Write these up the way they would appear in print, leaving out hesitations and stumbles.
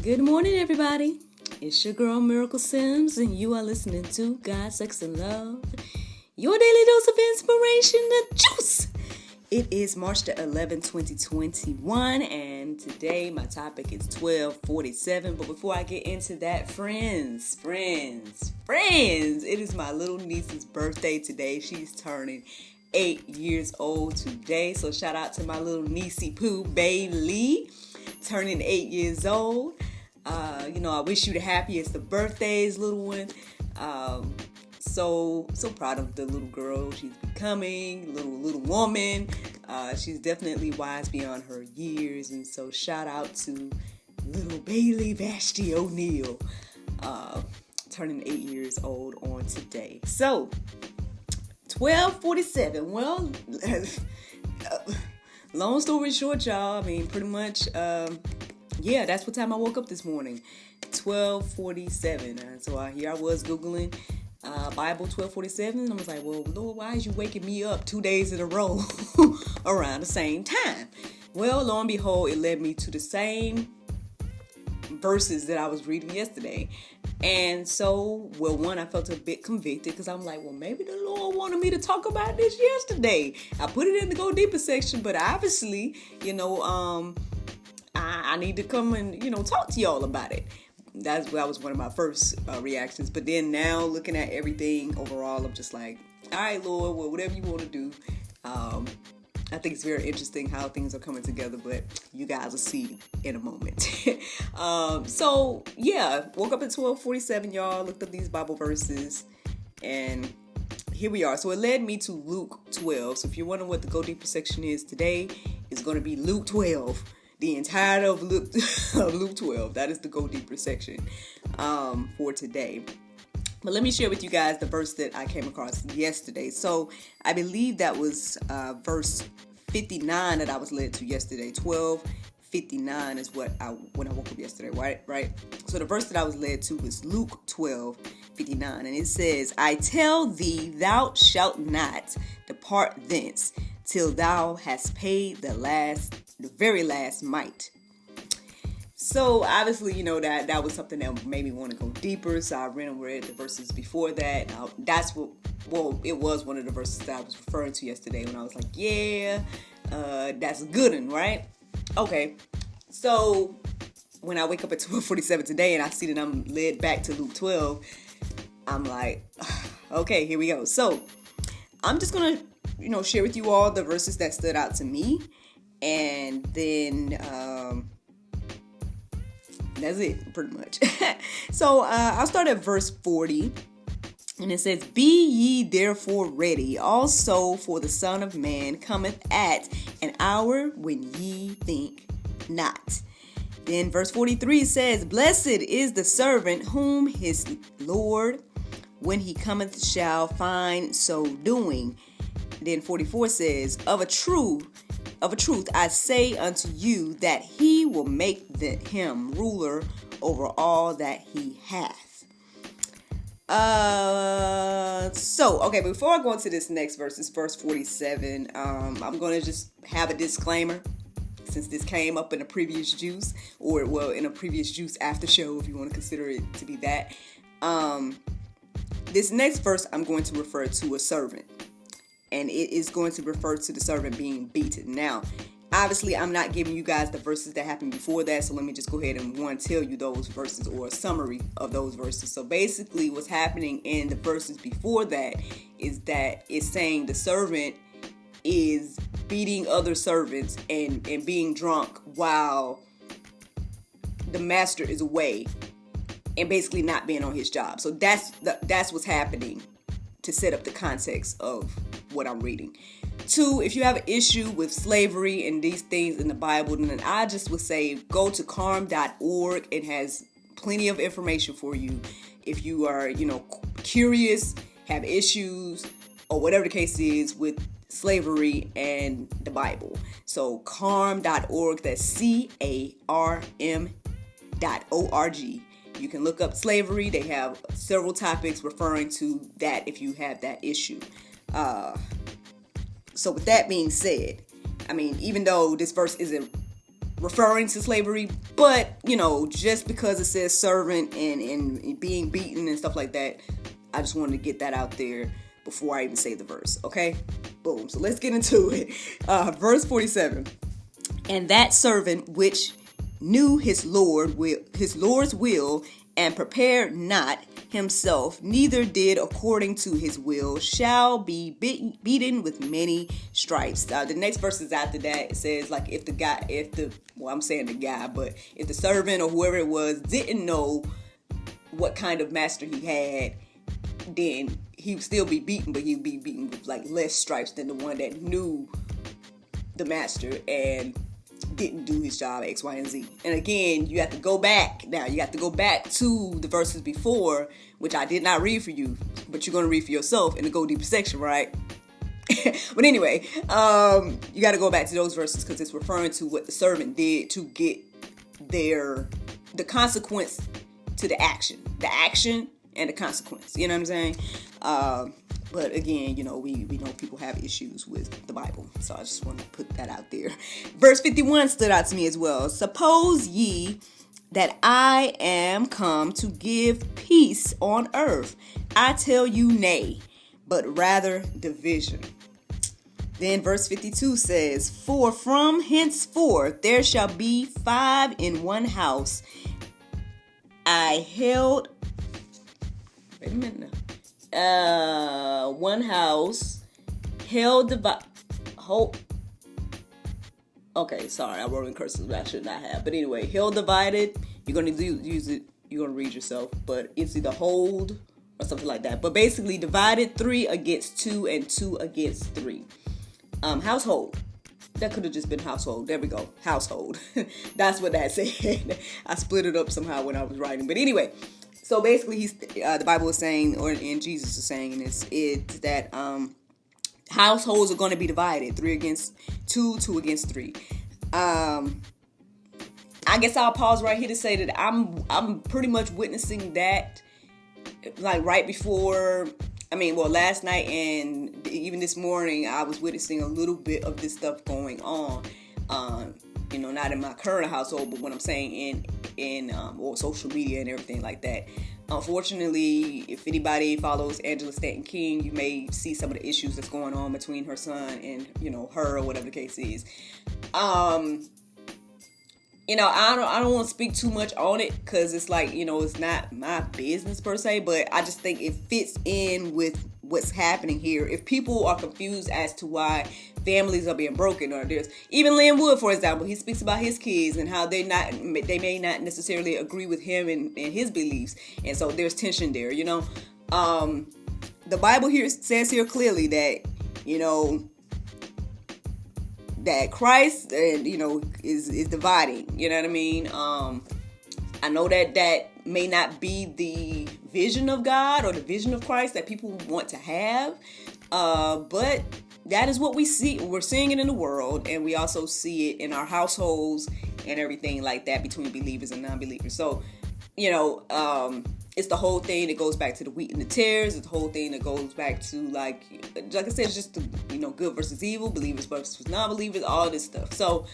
Good morning, everybody. It's your girl Miracle Sims, and you are listening to God, Sex, and Love, your daily dose of inspiration, the juice. It is March the 11th, 2021, and today my topic is 1247. But before I get into that, friends, it is my little niece's birthday today. She's turning 8 years old today. So shout out to my little niecey Pooh Bailey, turning 8 years old. I wish you the happiest of birthdays, little one. So proud of the little girl she's becoming, little woman. She's definitely wise beyond her years, and so shout out to little Bailey Vashti O'Neal, turning 8 years old on today. So 1247. Well, long story short, y'all. I mean, pretty much. That's what time I woke up this morning, 12:47. So here I was Googling Bible 12:47, and I was like, well, Lord, why is you waking me up 2 days in a row around the same time? Well, lo and behold, it led me to the same verses that I was reading yesterday. And so, I felt a bit convicted because I'm like, well, maybe the Lord wanted me to talk about this yesterday. I put it in the Go Deeper section, but obviously, I need to come and, talk to y'all about it. That was one of my first reactions. But then now looking at everything overall, I'm just like, all right, Lord, well, whatever you want to do. I think it's very interesting how things are coming together, but you guys will see in a moment. Woke up at 12:47, y'all, looked up these Bible verses, and here we are. So it led me to Luke 12. So if you're wondering what the Go Deeper section is today, it's going to be Luke 12. The entirety of Luke 12. That is the Go Deeper section for today. But let me share with you guys the verse that I came across yesterday. So I believe that was verse 59 that I was led to yesterday. 12:59 is when I woke up yesterday, right? So the verse that I was led to was Luke 12:59, and it says, I tell thee, thou shalt not depart thence till thou hast paid the very last mite. So obviously, that was something that made me want to go deeper. So I read the verses before that. It was one of the verses that I was referring to yesterday when I was like, that's a good one, right? Okay. So when I wake up at 12:47 today and I see that I'm led back to Luke 12, I'm like, okay, here we go. So I'm just going to, share with you all the verses that stood out to me. And then that's it, pretty much. So I'll start at verse 40. And it says, Be ye therefore ready, also for the Son of Man cometh at an hour when ye think not. Then verse 43 says, Blessed is the servant whom his Lord, when he cometh, shall find so doing. Then 44 says, Of a truth I say unto you, that he will make him ruler over all that he hath. Before I go into this next verse, this verse 47, I'm going to just have a disclaimer, since this came up in a previous juice, in a previous juice after show, if you want to consider it to be that. This next verse, I'm going to refer to a servant. And it is going to refer to the servant being beaten. Now, obviously, I'm not giving you guys the verses that happened before that. So let me just go ahead and tell you those verses, or a summary of those verses. So basically what's happening in the verses before that is that it's saying the servant is beating other servants and being drunk while the master is away and basically not being on his job. So that's what's happening, to set up the context of what I'm reading. 2, if you have an issue with slavery and these things in the Bible, then I just would say go to carm.org. It has plenty of information for you. If you are, curious, have issues, or whatever the case is with slavery and the Bible. So carm.org, that's CARM.org. You can look up slavery. They have several topics referring to that if you have that issue. So with that being said, I mean, even though this verse isn't referring to slavery, but just because it says servant and being beaten and stuff like that, I just wanted to get that out there before I even say the verse. Okay, boom. So let's get into it. Verse 47. And that servant which knew his Lord's will, and prepared not himself, neither did according to his will, shall be beaten with many stripes. The next verses after that, it says, like, if the servant or whoever it was didn't know what kind of master he had, then he would still be beaten, but he'd be beaten with like less stripes than the one that knew the master and didn't do his job, X, Y, and Z. And again, you have to go back. Now, you have to go back to the verses before, which I did not read for you, but you're going to read for yourself in the Go Deeper section, right? But anyway, you got to go back to those verses because it's referring to what the servant did to get the consequence to the action and the consequence. You know what I'm saying? But again, we know people have issues with the Bible. So I just want to put that out there. Verse 51 stood out to me as well. Suppose ye that I am come to give peace on earth. I tell you nay, but rather division. Then verse 52 says, for from henceforth there shall be 5 in one house. One house held divided. Okay, sorry, I wrote in cursive that I should not have. But anyway, held divided. You're gonna use it. You're gonna read yourself, but it's either hold or something like that. But basically, divided 3 against 2 and 2 against 3. Household. That could have just been household. There we go. Household. That's what that said. I split it up somehow when I was writing. But anyway, so basically, the Bible is saying, and Jesus is saying in this, is that households are going to be divided, 3 against 2, 2 against 3. I guess I'll pause right here to say that I'm pretty much witnessing that, like right before. Last night and even this morning, I was witnessing a little bit of this stuff going on. Not in my current household, but what I'm saying in or social media and everything like that. Unfortunately, if anybody follows Angela Stanton King, you may see some of the issues that's going on between her son and her, or whatever the case is. I don't want to speak too much on it because it's like, it's not my business per se, but I just think it fits in with what's happening here. If people are confused as to why families are being broken, or there's even Lynn Wood, for example, he speaks about his kids and how they may not necessarily agree with him and his beliefs. And so there's tension there, the Bible here says here clearly that, that Christ is dividing, you know what I mean? I know that may not be the vision of God or the vision of Christ that people want to have, but that is what we see. We're seeing it in the world, and we also see it in our households and everything like that between believers and non-believers. So, it's the whole thing that goes back to the wheat and the tares. It's the whole thing that goes back to, like I said, it's just the, good versus evil, believers versus non-believers, all this stuff. So,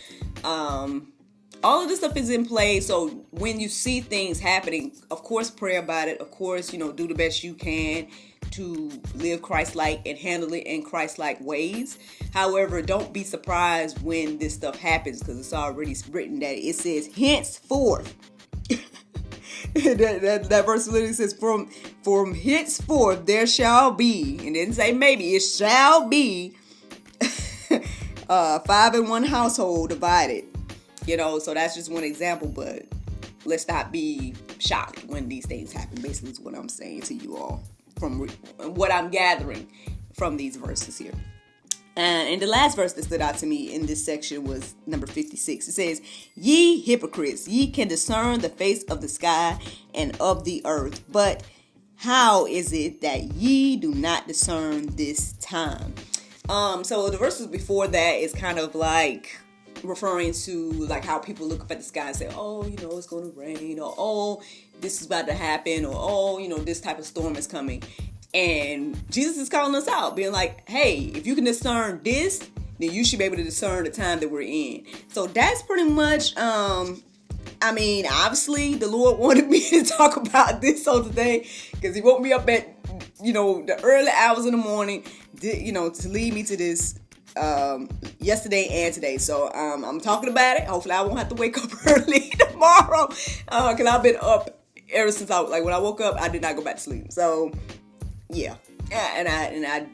all of this stuff is in play. So when you see things happening, of course, pray about it. Of course, do the best you can to live Christ-like and handle it in Christ-like ways. However, don't be surprised when this stuff happens, because it's already written that it says henceforth. that verse literally says from henceforth there shall be, and didn't say maybe, it shall be 5 in one household divided. So that's just one example, but let's not be shocked when these things happen. Basically, is what I'm saying to you all from what I'm gathering from these verses here. And the last verse that stood out to me in this section was number 56. It says, ye hypocrites, ye can discern the face of the sky and of the earth, but how is it that ye do not discern this time? So the verses before that is kind of like referring to like how people look up at the sky and say, oh, it's going to rain, or oh, this is about to happen, or oh, this type of storm is coming. And Jesus is calling us out, being like, hey, if you can discern this, then then you should be able to discern the time that we're in. So that's pretty much, obviously the Lord wanted me to talk about this on today because he woke me up at, the early hours in the morning, to lead me to this yesterday and today. So I'm talking about it. Hopefully I won't have to wake up early tomorrow because I've been up ever since when I woke up, I did not go back to sleep. So yeah, and I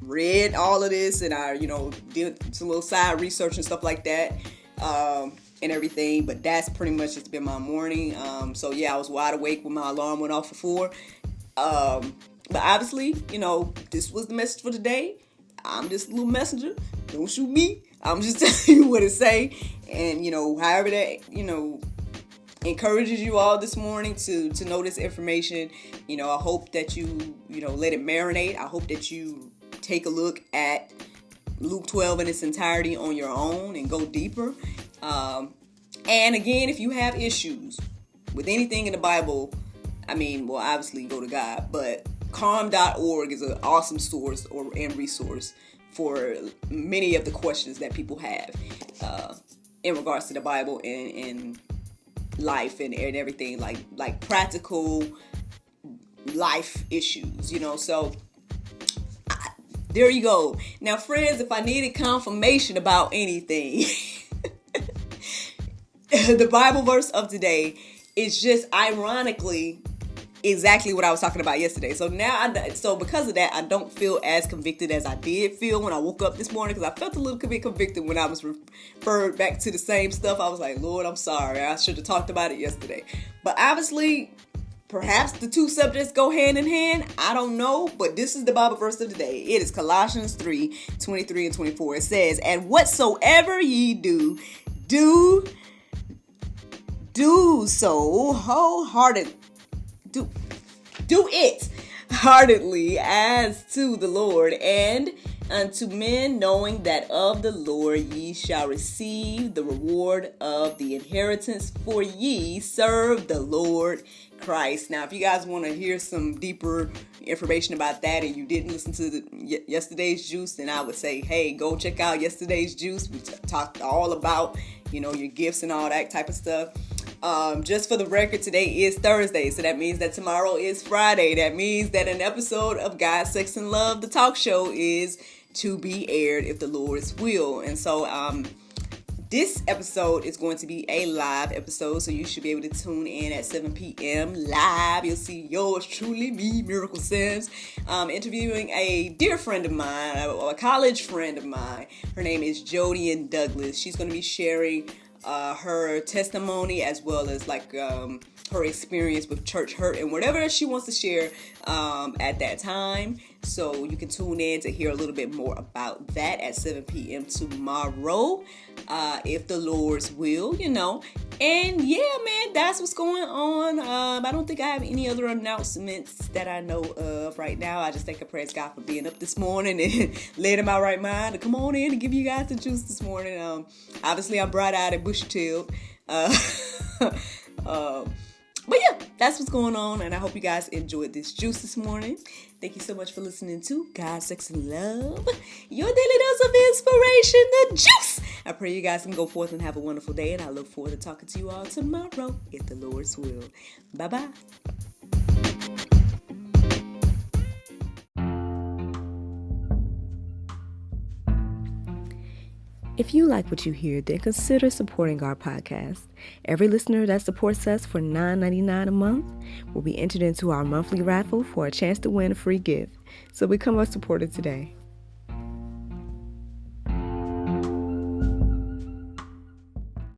read all of this, and I did some little side research and stuff like that, and everything. But that's pretty much just been my morning. So yeah, I was wide awake when my alarm went off for 4. But obviously, this was the message for today. I'm just a little messenger. Don't shoot me. I'm just telling you what it say. And, however that, encourages you all this morning to know this information. I hope that you, let it marinate. I hope that you take a look at Luke 12 in its entirety on your own and go deeper. And again, if you have issues with anything in the Bible, obviously go to God, but calm.org is an awesome source and resource for many of the questions that people have in regards to the Bible and life and everything, like practical life issues, so there you go. Now, friends, if I needed confirmation about anything, the Bible verse of today is just ironically exactly what I was talking about yesterday. So now, because of that, I don't feel as convicted as I did feel when I woke up this morning, because I felt a little bit convicted when I was referred back to the same stuff. I was like, Lord, I'm sorry. I should have talked about it yesterday. But obviously, perhaps the two subjects go hand in hand. I don't know. But this is the Bible verse of the day. It is Colossians 3:23 and 24. It says, and whatsoever ye do so wholeheartedly. Do it heartedly as to the Lord and unto men, knowing that of the Lord ye shall receive the reward of the inheritance, for ye serve the Lord Christ. Now, if you guys want to hear some deeper information about that and you didn't listen to yesterday's juice, then I would say, hey, go check out yesterday's juice. We talked all about, your gifts and all that type of stuff. Just for the record, today is Thursday, so that means that tomorrow is Friday. That means that an episode of God, Sex, and Love, the talk show, is to be aired if the Lord's will. And so this episode is going to be a live episode, so you should be able to tune in at 7 p.m. live. You'll see yours truly, me, Miracle Sims, interviewing a dear friend of mine, a college friend of mine. Her name is Jody and Douglas. She's going to be sharing her testimony as well as her experience with church hurt and whatever she wants to share at that time. So you can tune in to hear a little bit more about that at 7 p.m. tomorrow, if the Lord's will, And yeah, man, that's what's going on. I don't think I have any other announcements that I know of right now. I just thank and praise God for being up this morning and led in my right mind to come on in and give you guys the juice this morning. Obviously, I'm bright-eyed and bushy-tailed. But yeah, that's what's going on, and I hope you guys enjoyed this juice this morning. Thank you so much for listening to God, Sex, and Love, your daily dose of inspiration, the juice. I pray you guys can go forth and have a wonderful day, and I look forward to talking to you all tomorrow, if the Lord's will. Bye-bye. If you like what you hear, then consider supporting our podcast. Every listener that supports us for $9.99 a month will be entered into our monthly raffle for a chance to win a free gift. So become a supporter today.